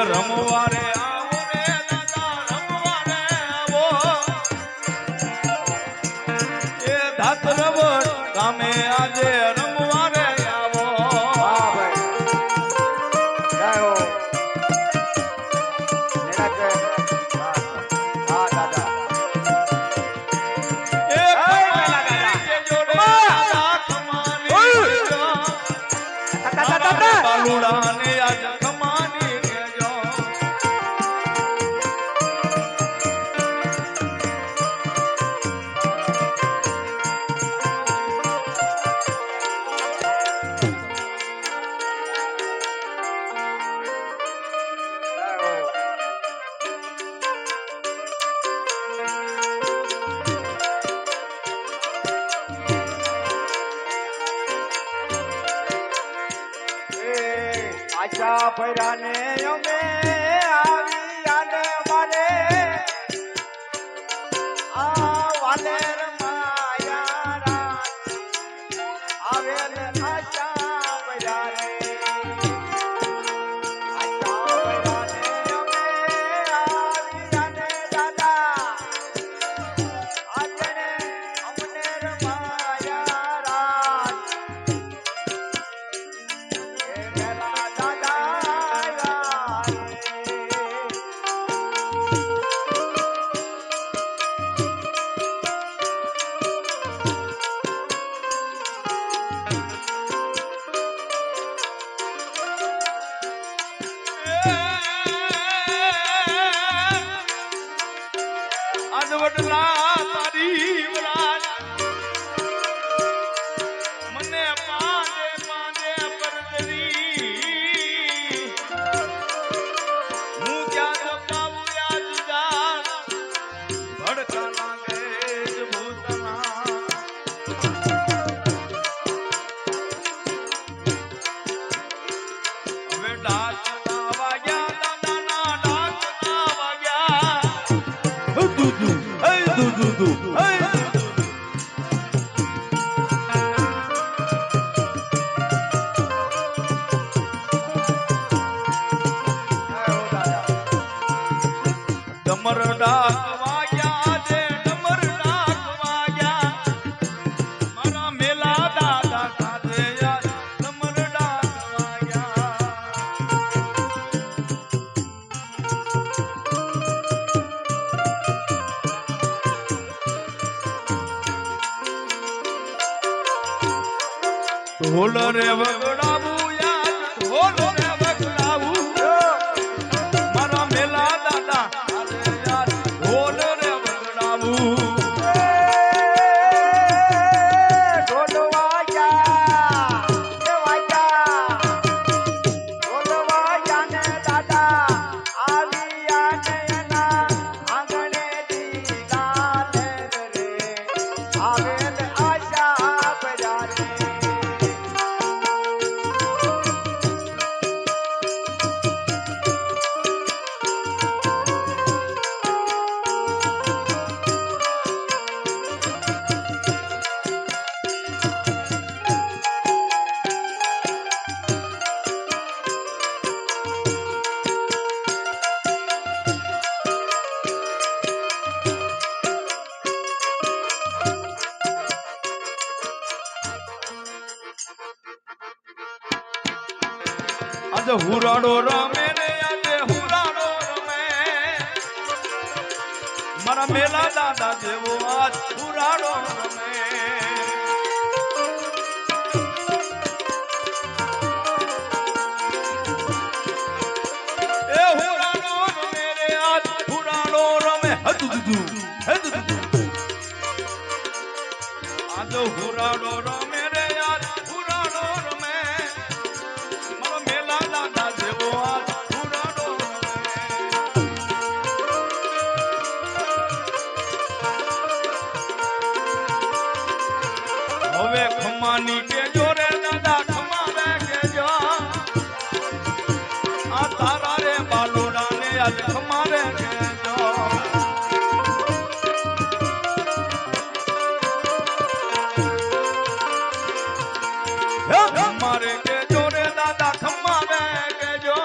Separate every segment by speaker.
Speaker 1: રમવા રે આવો રે દાદા રમવા રે આવો એ ધાતરવડ ગામે આજે રમવા રે આવો
Speaker 2: હા ભાઈ જય હો હા દાદા
Speaker 1: એ પેલા દાદા જોડે દાદા કમાની બાલુડા ને આજ કમાની કેજો
Speaker 2: આશા ભરાને અમે આવી આને મારે આ વાલેર માયા રાત આવેલ આશા ભરાને અમે આવી આને દાદા આજને અમને માયા રાત
Speaker 1: આજ વડલા તારી વરાજ મને પાંજે પાંજે પરદરી હું ક્યાં જપાવું યાદ જાન ભડકા લાગે જ ભૂતના હવે ડાકના વાગ્યા દાદાના ડાકના વાગ્યા દુદુ હે દુદુ હે ડમર ડાક વાગ્યા જે ડમર ડાક વાગ્યા મારા મેલા દાદા કાજે યાર ડમર ડાક વાગ્યા ઢોલ રે વગડાવું યાર ઢોલ રે વગડાવું મારા મેલા દાદા અરે યાર ઢોલ રે વગડાવું આજે હુરાડો રમે ને આજે હુરાડો રમે મારા મેલા દાદા જેવો આજ હુરાડો રમે એ હુરાડો રમે રે આજ હુરાડો રમે હદુદુ હદુદુ આજ હુરાડો રમે રે આજ હુરાડો રમે મારા મેલા દાદા જેવો આજ હુરાડો રમે હવે ખમાની કેજો રે દાદા ખમા કેજો આ તારા રે બાલુડા ને આજ ખમા રે કેજો ખમા રે કેજો રે દાદા ખમા રે કેજો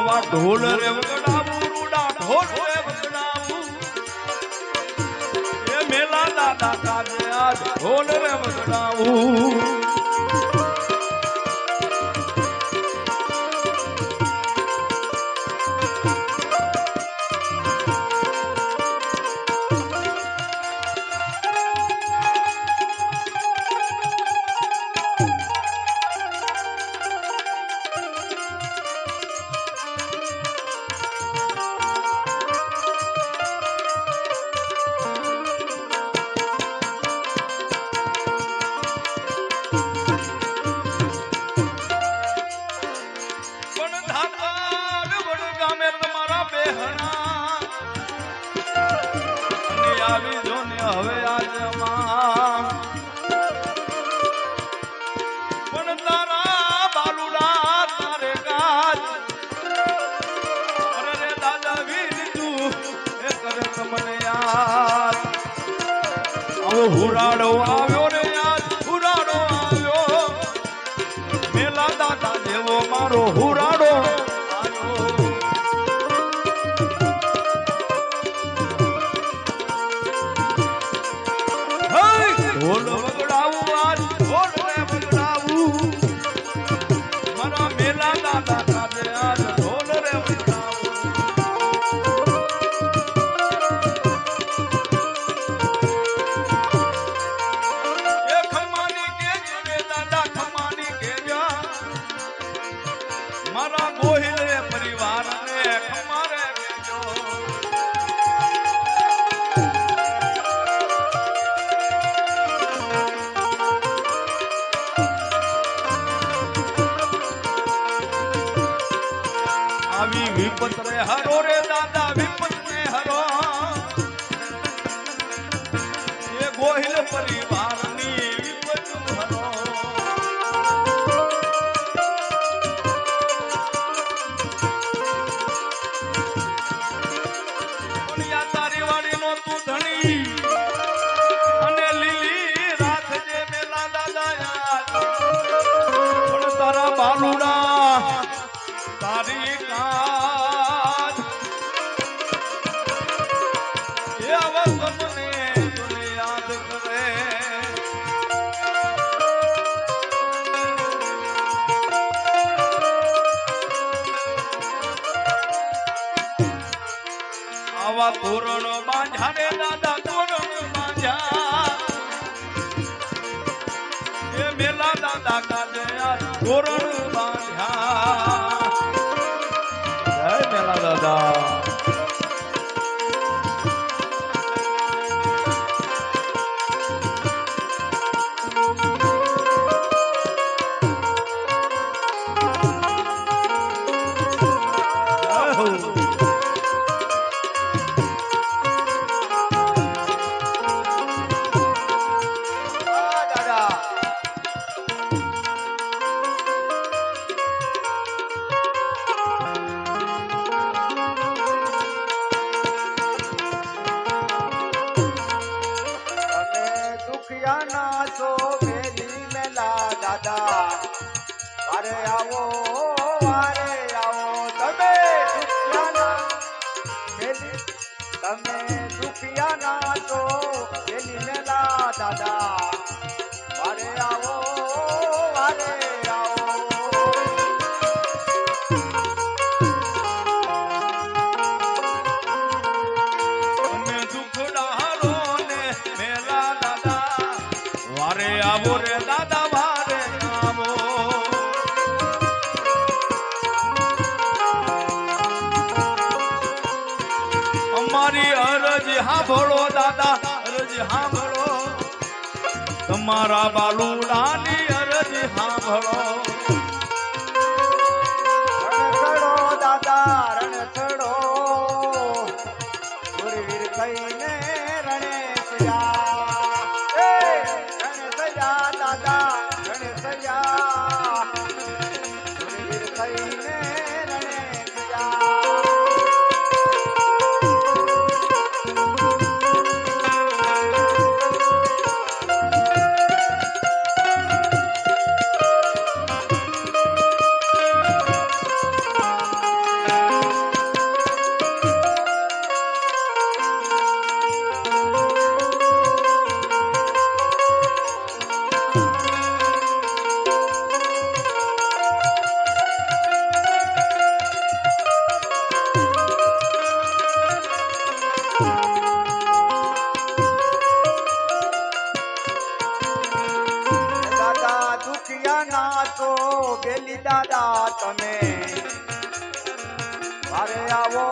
Speaker 1: આવા ઢોલ રે વગડાવું રૂડા ઢોલ રે વગડાવું એ મેલા દાદા કાજે આજ ઢોલ રે વગડાવું આવી જો ને હવે આજમાં પણ તારા બાલુડા તારે ગાજ અરે રે દાદા વીર તું એ કરે તમને યાદ આવો હુરાડો આવ્યો રે યાદ હુરાડો આવ્યો મેલા દાદા જેવો મારો હુરાડો ઢોલ વગડાવું આજ ઢોલ રે વગડાવું મારા મેલા દાદા કાજે આજ ઢોલ રે વગડાવું એ ખમાની કેજો રે દાદા ખમાની કેજા મારા ગોહિલ રે પરિવારને ખમારે કેજો આવી વિપત રે હરો રે દાદા વિપત ને હરો એ ગોહિલ પરિવારની વિપત હરો પુણ્યા તારી વાડી નો તું ધણી અને લીલી રાખજે મેલા દાદા યાદ પણ તારા બાલુડા તારી કાજ એ અવસરને તુને યાદ કરે આવા તોરણ બાંધ્યા રે દાદા તોરણ બાંધ્યા એ મેલા દાદા કાજે તોરણ બાંધ્યા જય મેલા દાદા
Speaker 2: વારે આવો તમે દુખિયાના છો પેલી મેલા દાદા વારે આવો
Speaker 1: અમે દુખડારો ને મેલા દાદા વારે આવો રે દાદા વારે આવો અમારી અરજ સાંભળો દાદા અરજ સાંભળો તમારા બાલુડાની અરજ સાંભળો
Speaker 2: રણછડો દાદા રણછડો સુરવીર કહીને રણેશયા રણેશયા દાદા રણેશયા સુરવીર કહીને રણેશયા દાદા તમે મારે આવો